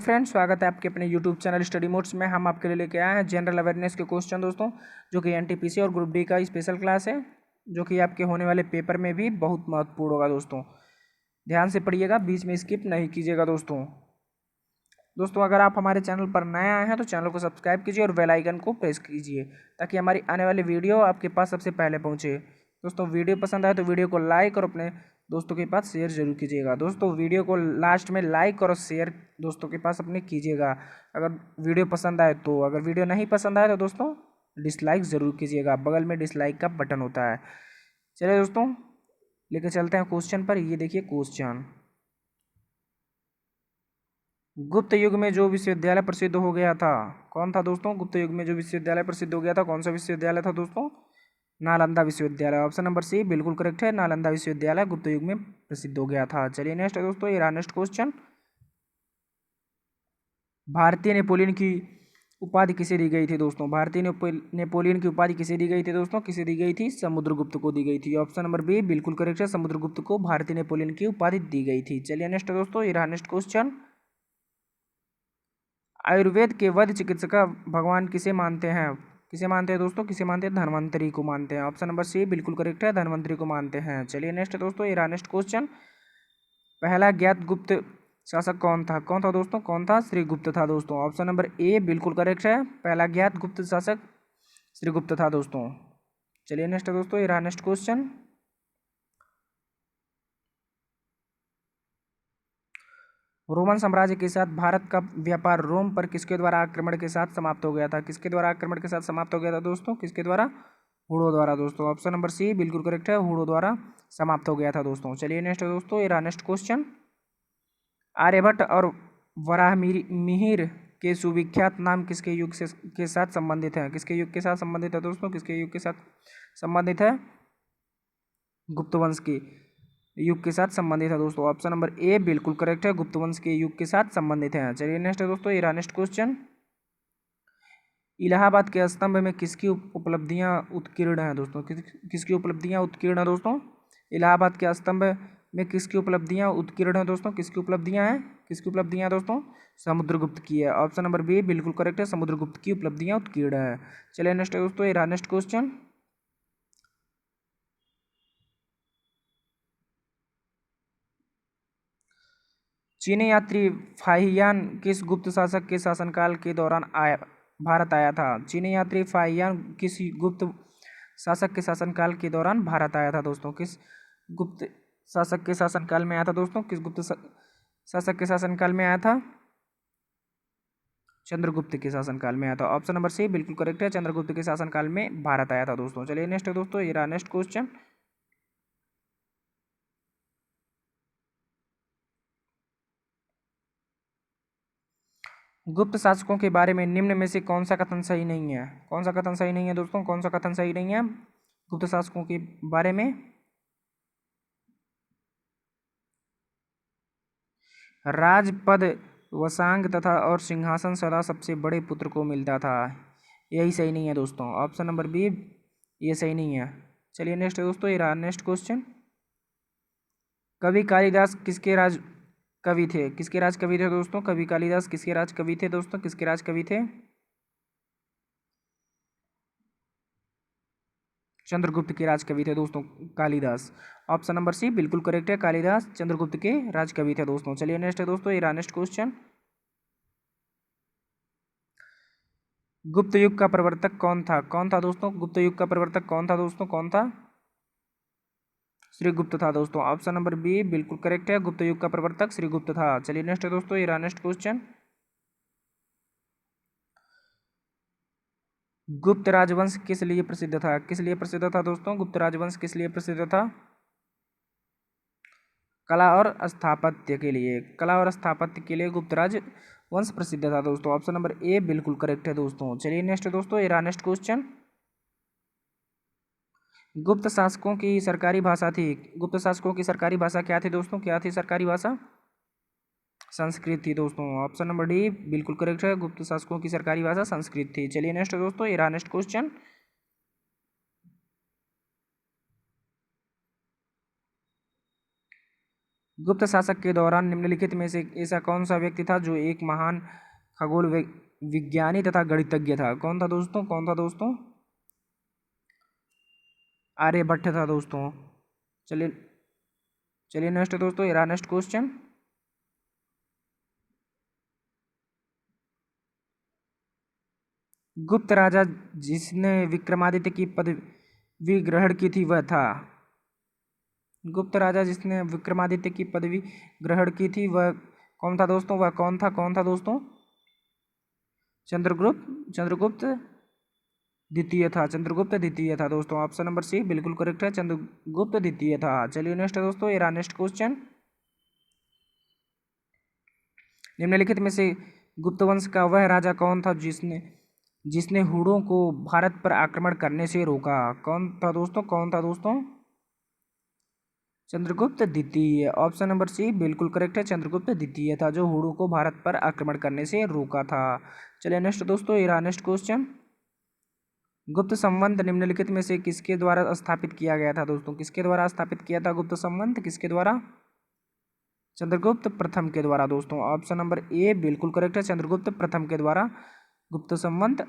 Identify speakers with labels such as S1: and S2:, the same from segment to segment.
S1: Friends, स्वागत है आपके अपने यूट्यूब चैनल स्टडी मोड्स में। हम आपके लिए लेके आए हैं जनरल अवेयरनेस के क्वेश्चन दोस्तों, जो कि एनटीपीसी और ग्रुप डी का स्पेशल क्लास है, जो कि आपके होने वाले पेपर में भी बहुत महत्वपूर्ण होगा दोस्तों। ध्यान से पढ़िएगा, बीच में स्किप नहीं कीजिएगा दोस्तों, अगर आप हमारे चैनल पर नए आए हैं तो चैनल को सब्सक्राइब कीजिए और बेल आइकन को प्रेस कीजिए, ताकि हमारी आने वाली वीडियो आपके पास सबसे पहले पहुँचे। दोस्तों, वीडियो पसंद आए तो वीडियो को लाइक और अपने दोस्तों के पास शेयर जरूर कीजिएगा। दोस्तों, वीडियो को लास्ट में लाइक और शेयर दोस्तों के पास अपने कीजिएगा अगर वीडियो पसंद आए तो। अगर वीडियो नहीं पसंद आए तो दोस्तों डिसलाइक ज़रूर कीजिएगा, बगल में डिसलाइक का बटन होता है। चलिए दोस्तों, लेके चलते हैं क्वेश्चन पर। ये देखिए क्वेश्चन, गुप्त युग में जो विश्वविद्यालय प्रसिद्ध हो गया था, कौन था दोस्तों? गुप्त युग में जो विश्वविद्यालय प्रसिद्ध हो गया था, कौन सा विश्वविद्यालय था दोस्तों? नालंदा विश्वविद्यालय। ऑप्शन नंबर सी बिल्कुल करेक्ट है, नालंदा विश्वविद्यालय गुप्त युग में प्रसिद्ध हो गया था। चलिए नेक्स्ट है दोस्तों, ये रहा नेक्स्ट क्वेश्चन। भारतीय नेपोलियन की उपाधि किसे दी गई थी दोस्तों? भारतीय नेपोलियन की उपाधि किसे दी गई थी दोस्तों? किसे दी गई थी? समुद्रगुप्त को दी गई थी। ऑप्शन नंबर बी बिल्कुल करेक्ट है, समुद्रगुप्त को भारतीय नेपोलियन की उपाधि दी गई थी। चलिए नेक्स्ट दोस्तों, ये रहा नेक्स्ट क्वेश्चन। आयुर्वेद के वैद्य चिकित्सक भगवान किसे मानते हैं? किसे मानते हैं दोस्तों? किसे मानते हैं? धन्वंतरी को मानते हैं। ऑप्शन नंबर सी बिल्कुल करेक्ट है, धन्वंतरी को मानते हैं। चलिए नेक्स्ट दोस्तों, ये रहा नेक्स्ट क्वेश्चन। पहला ज्ञात गुप्त शासक कौन था? कौन था दोस्तों? कौन था? श्रीगुप्त था दोस्तों। ऑप्शन नंबर ए बिल्कुल करेक्ट है, पहला ज्ञात गुप्त शासक श्रीगुप्त था दोस्तों। चलिए नेक्स्ट दोस्तों, ये रहा नेक्स्ट क्वेश्चन। रोमन साम्राज्य के साथ भारत का व्यापार रोम पर किसके द्वारा आक्रमण के साथ समाप्त हो गया था? किसके द्वारा आक्रमण के साथ समाप्त हो गया था दोस्तों? किसके द्वारा? हुड़ो द्वारा दोस्तों। ऑप्शन नंबर सी बिल्कुल करेक्ट है, हुड़ो द्वारा समाप्त हो गया था दोस्तों। चलिए नेक्स्ट दोस्तों, ये रहा नेक्स्ट क्वेश्चन। आर्यभट्ट और वराहमिहिर के सुविख्यात नाम किसके युग से के साथ संबंधित है? किसके युग के साथ संबंधित है दोस्तों? किसके युग के साथ संबंधित है? गुप्त वंश के युग के साथ संबंधित है दोस्तों। ऑप्शन नंबर ए बिल्कुल करेक्ट है, गुप्त वंश के युग के साथ संबंधित है। चलिए नेक्स्ट दोस्तों, ये रहा नेक्स्ट क्वेश्चन। इलाहाबाद के स्तंभ में किसकी उपलब्धियां उत्कीर्ण हैं दोस्तों? किसकी उपलब्धियां उत्कीर्ण है दोस्तों? इलाहाबाद के स्तंभ में किसकी उपलब्धियां उत्कीर्ण है दोस्तों? किसकी उपलब्धियां हैं? किसकी उपलब्धियां दोस्तों? समुद्रगुप्त की है। ऑप्शन नंबर बी बिल्कुल करेक्ट है, समुद्रगुप्त की उपलब्धियां उत्कीर्ण है। चलिए नेक्स्ट दोस्तों, ये रहा नेक्स्ट क्वेश्चन। चीनी यात्री फाहियान किस गुप्त शासक के शासनकाल के दौरान भारत आया था? चीनी यात्री फाहियान किस गुप्त शासक के शासनकाल के दौरान भारत आया था दोस्तों? किस गुप्त शासक के शासनकाल में आया था दोस्तों? किस गुप्त शासक के शासनकाल में आया था? चंद्रगुप्त के शासनकाल में आया था। ऑप्शन नंबर सी बिल्कुल करेक्ट है, चंद्रगुप्त के शासनकाल में भारत आया था दोस्तों। चलिए नेक्स्ट दोस्तों, ये रहा नेक्स्ट क्वेश्चन। गुप्त शासकों के बारे में निम्न में से कौन सा कथन सही नहीं है? कौन सा कथन सही नहीं है दोस्तों? कौन सा कथन सही नहीं है गुप्त शासकों के बारे में? राजपद वसांग तथा और सिंहासन सदा सबसे बड़े पुत्र को मिलता था, यही सही नहीं है दोस्तों। ऑप्शन नंबर बी ये सही नहीं है। चलिए नेक्स्ट दोस्तों, ये रहा नेक्स्ट क्वेश्चन। कवि कालिदास किसके राज कवि थे? किसके राज कवि थे दोस्तों? कवि कालिदास किसके राज कवि थे दोस्तों? किसके राज कवि थे? चंद्रगुप्त के राज कवि थे दोस्तों कालिदास। ऑप्शन नंबर सी बिल्कुल करेक्ट है, कालिदास चंद्रगुप्त के राज कवि थे दोस्तों। चलिए नेक्स्ट है दोस्तों, ये रहा नेक्स्ट क्वेश्चन। गुप्त युग का प्रवर्तक कौन था? कौन था दोस्तों? गुप्त युग का प्रवर्तक कौन था दोस्तों? कौन था? श्रीगुप्त था दोस्तों। ऑप्शन नंबर बी बिल्कुल करेक्ट है, गुप्त युग का प्रवर्तक श्रीगुप्त था। चलिए नेक्स्ट है दोस्तों, ये रहा नेक्स्ट क्वेश्चन। गुप्त राजवंश किस लिए प्रसिद्ध था? किस लिए प्रसिद्ध था दोस्तों? गुप्त राजवंश किस लिए प्रसिद्ध था? कला और स्थापत्य के लिए। कला और स्थापत्य के लिए गुप्त राजवंश प्रसिद्ध था दोस्तों। ऑप्शन नंबर ए बिल्कुल करेक्ट है दोस्तों। चलिए नेक्स्ट दोस्तों, ये रहा नेक्स्ट क्वेश्चन। गुप्त शासकों की सरकारी भाषा थी। गुप्त शासकों की सरकारी भाषा क्या थी दोस्तों? क्या थी सरकारी भाषा? संस्कृत थी दोस्तों। ऑप्शन नंबर डी बिल्कुल करेक्ट है, गुप्त शासकों की सरकारी भाषा संस्कृत थी। चलिए नेक्स्ट दोस्तों, ये रहा नेक्स्ट क्वेश्चन। गुप्त शासक के दौरान निम्नलिखित में से ऐसा कौन सा व्यक्ति था जो एक महान खगोल विज्ञानी तथा गणितज्ञ था? कौन था दोस्तों? कौन था दोस्तों? आर्यभट्ट था दोस्तों। चलिए चलिए नेक्स्ट दोस्तों, ये रहा नेक्स्ट क्वेश्चन। गुप्त राजा जिसने विक्रमादित्य की पदवी ग्रहण की थी वह था? गुप्त राजा जिसने विक्रमादित्य की पदवी ग्रहण की थी वह कौन था दोस्तों? वह कौन था? कौन था दोस्तों? चंद्रगुप्त द्वितीय था। चंद्रगुप्त द्वितीय था दोस्तों। ऑप्शन नंबर सी बिल्कुल करेक्ट है, चंद्रगुप्त द्वितीय था। चलिए नेक्स्ट दोस्तों, ये रहा नेक्स्ट क्वेश्चन। निम्नलिखित में से गुप्त वंश का वह राजा कौन था जिसने जिसने हुड़ों को भारत पर आक्रमण करने से रोका? कौन था दोस्तों? कौन था दोस्तों? चंद्रगुप्त द्वितीय। ऑप्शन नंबर सी बिल्कुल करेक्ट है, चंद्रगुप्त द्वितीय था जो हुड़ों को भारत पर आक्रमण करने से रोका था। चलिए नेक्स्ट दोस्तों, ये रहा नेक्स्ट क्वेश्चन। गुप्त संवत निम्नलिखित में से किसके द्वारा स्थापित किया गया था दोस्तों? किसके द्वारा स्थापित किया था गुप्त संवत? किसके द्वारा? चंद्रगुप्त प्रथम के द्वारा दोस्तों। ऑप्शन नंबर ए बिल्कुल करेक्ट है, चंद्रगुप्त प्रथम के द्वारा गुप्त संवत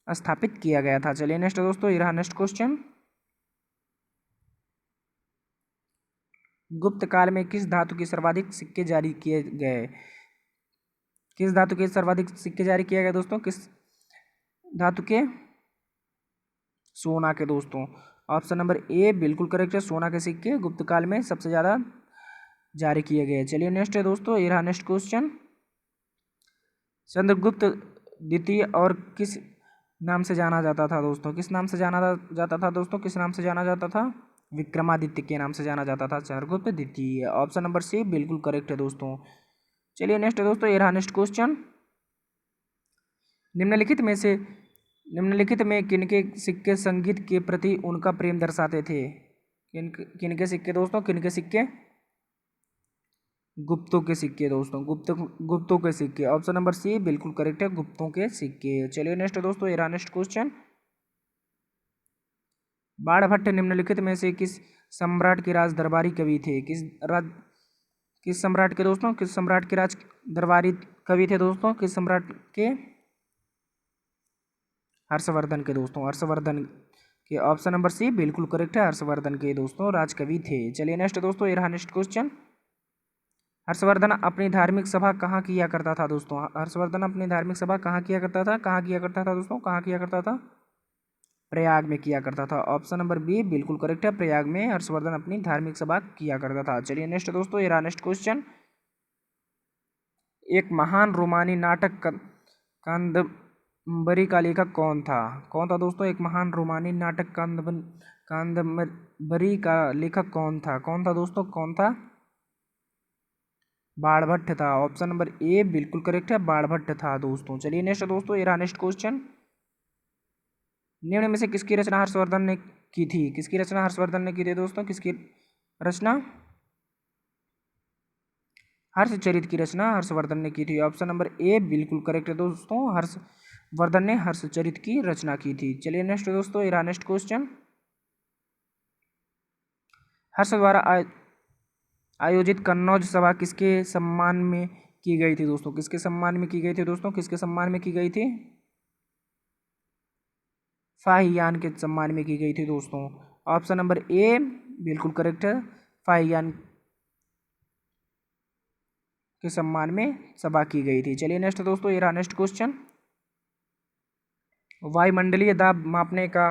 S1: स्थापित किया गया था। चलिए नेक्स्ट दोस्तों, ये रहा नेक्स्ट क्वेश्चन। गुप्त काल में किस धातु के सर्वाधिक सिक्के जारी किए गए? किस धातु के सर्वाधिक सिक्के जारी किए गए दोस्तों? किस धातु के? सोना के दोस्तों। ऑप्शन नंबर ए बिल्कुल करेक्ट है, सोना के सिक्के गुप्त काल में सबसे ज़्यादा जारी किए गए। चलिए नेक्स्ट है दोस्तों, ये रहा नेक्स्ट क्वेश्चन। चंद्रगुप्त द्वितीय और किस नाम से जाना जाता था दोस्तों? किस नाम से जाना जाता था दोस्तों? किस नाम से जाना जाता था? विक्रमादित्य के नाम से जाना जाता था चंद्रगुप्त द्वितीय। ऑप्शन नंबर सी बिल्कुल करेक्ट है दोस्तों। चलिए नेक्स्ट दोस्तों, ये रहा नेक्स्ट क्वेश्चन। निम्नलिखित में किनके सिक्के संगीत के प्रति उनका प्रेम दर्शाते थे? किनके सिक्के दोस्तों? किनके सिक्के? गुप्तों के सिक्के दोस्तों। गुप्तों के सिक्के। ऑप्शन नंबर सी बिल्कुल करेक्ट है, गुप्तों के सिक्के। चलिए नेक्स्ट दोस्तों, ये रहा नेक्स्ट क्वेश्चन। बाणभट्ट निम्नलिखित में से किस सम्राट के राज दरबारी कवि थे? किस सम्राट के दोस्तों? किस सम्राट के राज दरबारी कवि थे दोस्तों? किस सम्राट के? हर्षवर्धन के दोस्तों। हर्षवर्धन के। ऑप्शन नंबर सी बिल्कुल करेक्ट है, हर्षवर्धन के दोस्तों राजकवि थे। चलिए नेक्स्ट दोस्तों, ये रहा नेक्स्ट क्वेश्चन। हर्षवर्धन अपनी धार्मिक सभा कहाँ किया करता था दोस्तों? हर्षवर्धन अपनी धार्मिक सभा कहाँ किया करता था? कहाँ किया करता था दोस्तों? कहाँ किया करता था? प्रयाग में किया करता था। ऑप्शन नंबर बी बिल्कुल करेक्ट है, प्रयाग में हर्षवर्धन अपनी धार्मिक सभा किया करता था। चलिए नेक्स्ट दोस्तों, ये रहा नेक्स्ट क्वेश्चन। एक महान रोमानी नाटक कादंबरी का लेखक कौन था? कौन था दोस्तों? एक महान रोमानी नाटक कादंबरी का लेखक कौन था? कौन था दोस्तों? कौन था? बाणभट्ट था। ऑप्शन नंबर ए बिल्कुल करेक्ट है, बाणभट्ट था दोस्तों। चलिए नेक्स्ट दोस्तों, ये रहा नेक्स्ट क्वेश्चन। निम्न में से किसकी रचना हर्षवर्धन ने की थी? किसकी रचना हर्षवर्धन ने की थी दोस्तों? किसकी रचना? हर्षचरित की रचना हर्षवर्धन ने की थी। ऑप्शन नंबर ए बिल्कुल करेक्ट है दोस्तों, हर्षवर्धन ने हर्षचरित की रचना की थी। चलिए नेक्स्ट दोस्तों, ये रहा नेक्स्ट क्वेश्चन। हर्ष द्वारा आयोजित कन्नौज सभा किसके सम्मान में की गई थी दोस्तों? किसके सम्मान में की गई थी दोस्तों? किसके सम्मान में की गई थी? फाहियान के सम्मान में की गई थी दोस्तों। ऑप्शन नंबर ए बिल्कुल करेक्ट है, फाहियान के सम्मान में सभा की गई थी। चलिए नेक्स्ट दोस्तों, ये रहा नेक्स्ट क्वेश्चन। वायुमंडलीय दाब मापने का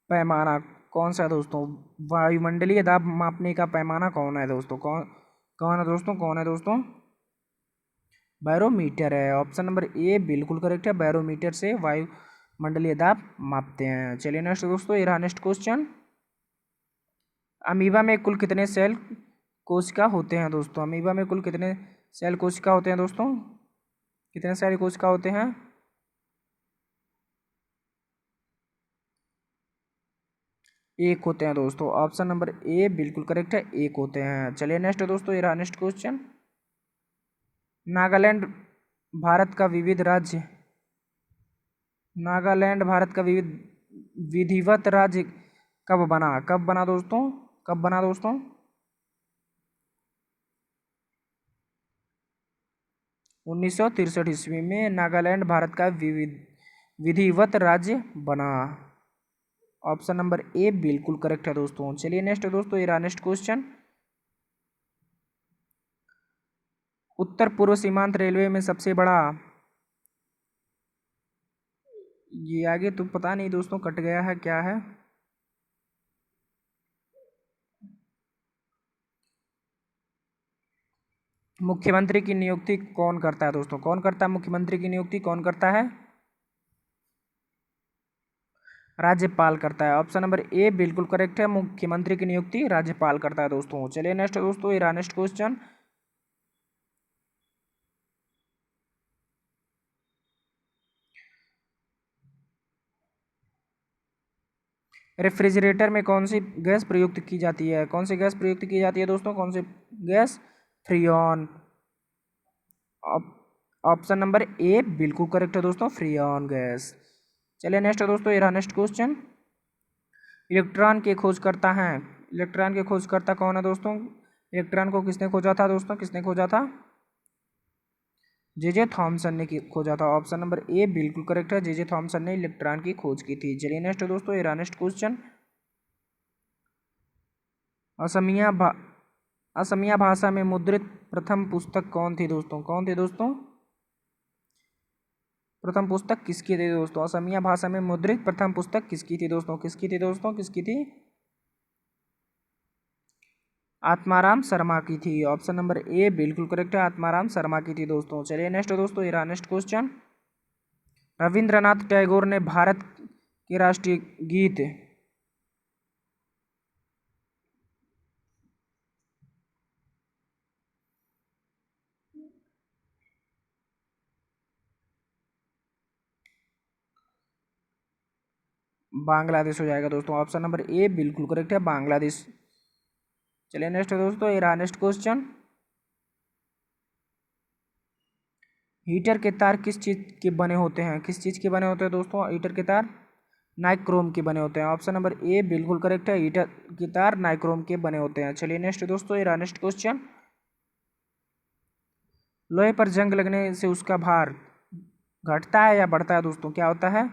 S1: पैमाना कौन सा है दोस्तों? वायुमंडलीय दाब मापने का पैमाना कौन है दोस्तों? कौन है दोस्तों? कौन है दोस्तों? बैरोमीटर है। ऑप्शन नंबर ए बिल्कुल करेक्ट है, बैरोमीटर से वायुमंडलीय दाब मापते हैं। चलिए नेक्स्ट दोस्तों, ये रहा नेक्स्ट क्वेश्चन। अमीबा में कुल कितने सेल कोशिका होते हैं दोस्तों? अमीबा में कुल कितने सेल कोशिका होते हैं दोस्तों? कितने सेल कोशिका होते हैं? एक होते हैं दोस्तों। ऑप्शन नंबर ए बिल्कुल करेक्ट है, एक होते हैं। चलिए नेक्स्ट दोस्तों, ये रहा नेक्स्ट क्वेश्चन। नागालैंड भारत का विविध राज्य नागालैंड भारत का विधिवत राज्य कब बना? कब बना दोस्तों? कब बना दोस्तों? 1963 ईस्वी में नागालैंड भारत का विधिवत राज्य बना। ऑप्शन नंबर ए बिल्कुल करेक्ट है दोस्तों। चलिए नेक्स्ट दोस्तों, ये नेक्स्ट क्वेश्चन। उत्तर पूर्व सीमांत रेलवे में सबसे बड़ा, ये आगे तो पता नहीं दोस्तों, कट गया है, क्या है। मुख्यमंत्री की नियुक्ति कौन करता है दोस्तों? कौन करता है मुख्यमंत्री की नियुक्ति? कौन करता है? राज्यपाल करता है। ऑप्शन नंबर ए बिल्कुल करेक्ट है, मुख्यमंत्री की नियुक्ति राज्यपाल करता है दोस्तों। चलिए नेक्स्ट दोस्तों, ये नेक्स्ट क्वेश्चन। रेफ्रिजरेटर में कौन सी गैस प्रयुक्त की जाती है? कौन सी गैस प्रयुक्त की जाती है दोस्तों? कौन सी गैस? फ्रीऑन। ऑप्शन नंबर ए बिल्कुल करेक्ट है दोस्तों, फ्रीऑन गैस। चलिए नेक्स्ट दोस्तों, ये नेक्स्ट क्वेश्चन। इलेक्ट्रॉन के खोजकर्ता हैं। इलेक्ट्रॉन के खोजकर्ता कौन है दोस्तों? इलेक्ट्रॉन को किसने खोजा था दोस्तों? किसने खोजा था? जे थॉमसन ने खोजा था। ऑप्शन नंबर ए बिल्कुल करेक्ट है, जे थॉमसन ने इलेक्ट्रॉन की खोज की थी। चलिए नेक्स्ट दोस्तों, ये नेक्स्ट क्वेश्चन। असमिया भाषा में मुद्रित प्रथम पुस्तक कौन थी दोस्तों? कौन थी दोस्तों? प्रथम पुस्तक किसकी थी दोस्तों? असमिया भाषा में मुद्रित प्रथम पुस्तक किसकी थी दोस्तों? किसकी थी दोस्तों? किसकी थी? आत्माराम शर्मा की थी। ऑप्शन नंबर ए बिल्कुल करेक्ट है, आत्माराम शर्मा की थी दोस्तों। चलिए नेक्स्ट दोस्तों, ये नेक्स्ट क्वेश्चन। रविंद्रनाथ टैगोर ने भारत के राष्ट्रीय गीत बांग्लादेश हो जाएगा दोस्तों। ऑप्शन नंबर ए बिल्कुल करेक्ट है, बांग्लादेश। चलिए नेक्स्ट दोस्तों, ये नेक्स्ट क्वेश्चन। हीटर के तार किस चीज़ के बने होते हैं? किस चीज़ के बने होते हैं दोस्तों हीटर के तार? नाइक्रोम के बने होते हैं। ऑप्शन नंबर ए बिल्कुल करेक्ट है, हीटर के तार नाइक्रोम के बने होते हैं। चलिए नेक्स्ट दोस्तों, ये नेक्स्ट क्वेश्चन। लोहे पर जंग लगने से उसका भार घटता है या बढ़ता है दोस्तों? क्या होता है?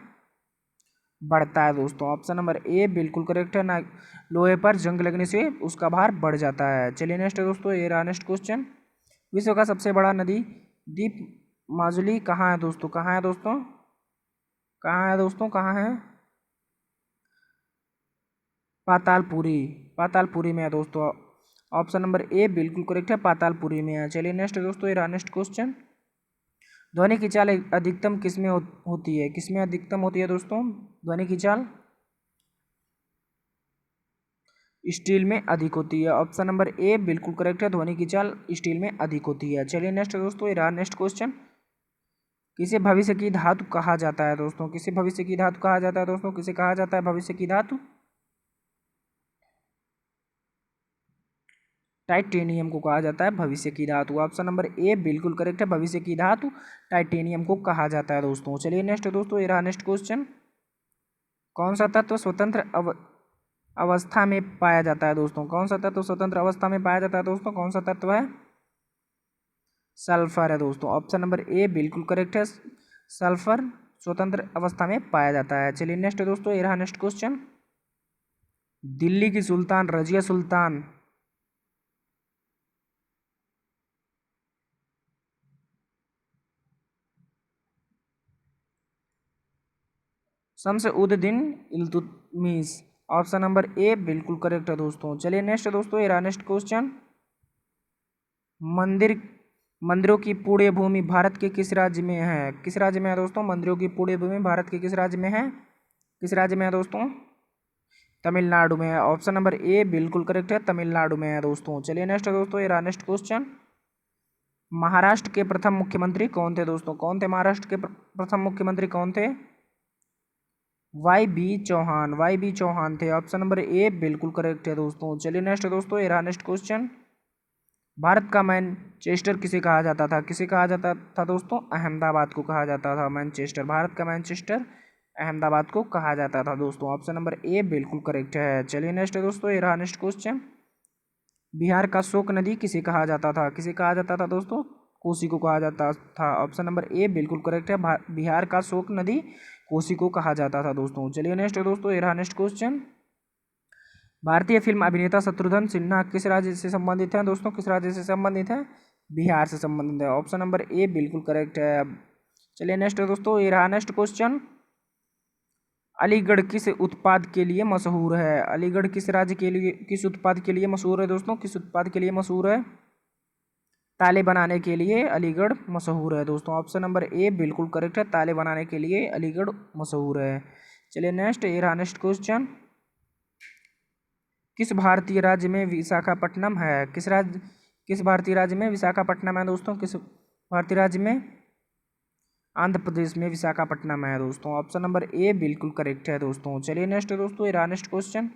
S1: बढ़ता है दोस्तों। ऑप्शन नंबर ए बिल्कुल करेक्ट है, ना लोहे पर जंग लगने से उसका भार बढ़ जाता है। चलिए नेक्स्ट दोस्तों, ये रहा नेक्स्ट क्वेश्चन। विश्व का सबसे बड़ा नदी दीप माजुली कहाँ है दोस्तों? कहाँ है दोस्तों? कहाँ है दोस्तों? कहाँ है? पातालपुरी। पातालपुरी में है दोस्तों। ऑप्शन नंबर ए बिल्कुल करेक्ट है, पातालपुरी में है। चलिए नेक्स्ट दोस्तों, ये रहा नेक्स्ट क्वेश्चन। ध्वनि की चाल अधिकतम किसमें होती है? किसमें अधिकतम होती है दोस्तों ध्वनि की चाल? स्टील में अधिक होती है। ऑप्शन नंबर ए बिल्कुल करेक्ट है, ध्वनि की चाल स्टील में अधिक होती है। चलिए नेक्स्ट दोस्तों, ये रहा नेक्स्ट क्वेश्चन। किसे भविष्य की धातु कहा जाता है दोस्तों? किसे भविष्य की धातु कहा जाता है दोस्तों? किसे कहा जाता है भविष्य की धातु? टाइटेनियम को कहा जाता है भविष्य की धातु। ऑप्शन नंबर ए बिल्कुल करेक्ट है, भविष्य की धातु टाइटेनियम को कहा जाता है दोस्तों। चलिए नेक्स्ट दोस्तों, ये रहा नेक्स्ट क्वेश्चन। कौन सा तत्व स्वतंत्र अवस्था में पाया जाता है दोस्तों? कौन सा तत्व स्वतंत्र अवस्था में पाया जाता है दोस्तों? कौन सा तत्व है? सल्फर है दोस्तों। ऑप्शन नंबर ए बिल्कुल करेक्ट है, सल्फर स्वतंत्र अवस्था में पाया जाता है। चलिए नेक्स्ट दोस्तों, ये रहा नेक्स्ट क्वेश्चन। दिल्ली की सुल्तान रजिया सुल्तान शम्स उद दिन इल्तुतमिश। ऑप्शन नंबर ए बिल्कुल करेक्ट है दोस्तों। चलिए नेक्स्ट दोस्तों, ये रहा नेक्स्ट क्वेश्चन। मंदिर मंदिरों की पुण्य भूमि भारत के किस राज्य में है? किस राज्य में है दोस्तों? मंदिरों की पुण्य भूमि भारत के किस राज्य में है? किस राज्य में है दोस्तों? तमिलनाडु में है। ऑप्शन नंबर ए बिल्कुल करेक्ट है, तमिलनाडु में है दोस्तों। चलिए नेक्स्ट दोस्तों, ये रहा नेक्स्ट क्वेश्चन। महाराष्ट्र के प्रथम मुख्यमंत्री कौन थे दोस्तों? कौन थे महाराष्ट्र के प्रथम मुख्यमंत्री? कौन थे? वाई बी चौहान थे। ऑप्शन नंबर ए बिल्कुल करेक्ट है दोस्तों। चलिए नेक्स्ट दोस्तों, ये रहा नेक्स्ट क्वेश्चन। भारत का मैनचेस्टर किसे कहा जाता था? किसे कहा जाता था दोस्तों? अहमदाबाद को कहा जाता था मैनचेस्टर। भारत का मैनचेस्टर अहमदाबाद को कहा जाता था दोस्तों। ऑप्शन नंबर ए बिल्कुल करेक्ट है। चलिए नेक्स्ट दोस्तों, ये रहा नेक्स्ट क्वेश्चन। बिहार का शोक नदी किसे कहा जाता था? किसे कहा जाता था दोस्तों? कोसी को कहा जाता था। ऑप्शन नंबर ए बिल्कुल करेक्ट है, बिहार का शोक नदी कोसी को कहा जाता था दोस्तों। चलिए नेक्स्ट है दोस्तों, ये रहा नेक्स्ट क्वेश्चन। भारतीय फिल्म अभिनेता शत्रुघ्न सिन्हा किस राज्य से संबंधित है दोस्तों? किस राज्य से संबंधित है? बिहार से संबंधित है। ऑप्शन नंबर ए बिल्कुल करेक्ट है। चलिए नेक्स्ट है दोस्तों, ये रहा नेक्स्ट क्वेश्चन। अलीगढ़ किस उत्पाद के लिए मशहूर है? अलीगढ़ किस राज्य के लिए, किस उत्पाद के लिए मशहूर है दोस्तों? किस उत्पाद के लिए मशहूर है? ताले बनाने के लिए अलीगढ़ मशहूर है दोस्तों। ऑप्शन नंबर ए बिल्कुल करेक्ट है, ताले बनाने के लिए अलीगढ़ मशहूर है। चलिए नेक्स्ट, ये रहा नेक्स्ट क्वेश्चन। किस भारतीय राज्य में विशाखापट्टनम है? किस भारतीय राज्य में विशाखापट्टनम है दोस्तों? किस भारतीय राज्य में? आंध्र प्रदेश में विशाखापट्टनम है दोस्तों। ऑप्शन नंबर ए बिल्कुल करेक्ट है दोस्तों। चलिए नेक्स्ट दोस्तों, ये रहा नेक्स्ट क्वेश्चन।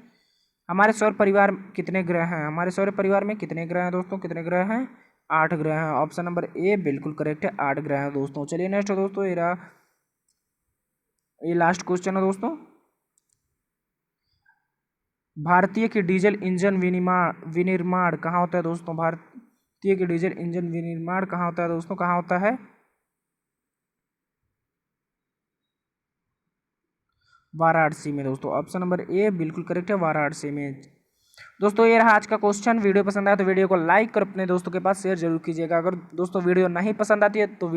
S1: हमारे सौर परिवार में कितने ग्रह हैं? हमारे सौर परिवार में कितने ग्रह हैं दोस्तों? कितने ग्रह हैं? 8 ग्रह हैं। ऑप्शन नंबर ए बिल्कुल करेक्ट है, 8 ग्रह हैं दोस्तों। चलिए नेक्स्ट दोस्तों, ये रहा ये लास्ट क्वेश्चन है दोस्तों। भारतीय के डीजल इंजन विनिर्माण कहाँ होता है दोस्तों? भारतीय के डीजल इंजन विनिर्माण कहाँ होता है दोस्तों? कहाँ होता है? वाराणसी में दोस्तों। ऑप्शन नंबर ए बिल्कुल करेक्ट है, वाराणसी में। दोस्तों ये रहा आज का क्वेश्चन। वीडियो पसंद आया तो वीडियो को लाइक कर अपने दोस्तों के पास शेयर जरूर कीजिएगा। अगर दोस्तों वीडियो नहीं पसंद आती है तो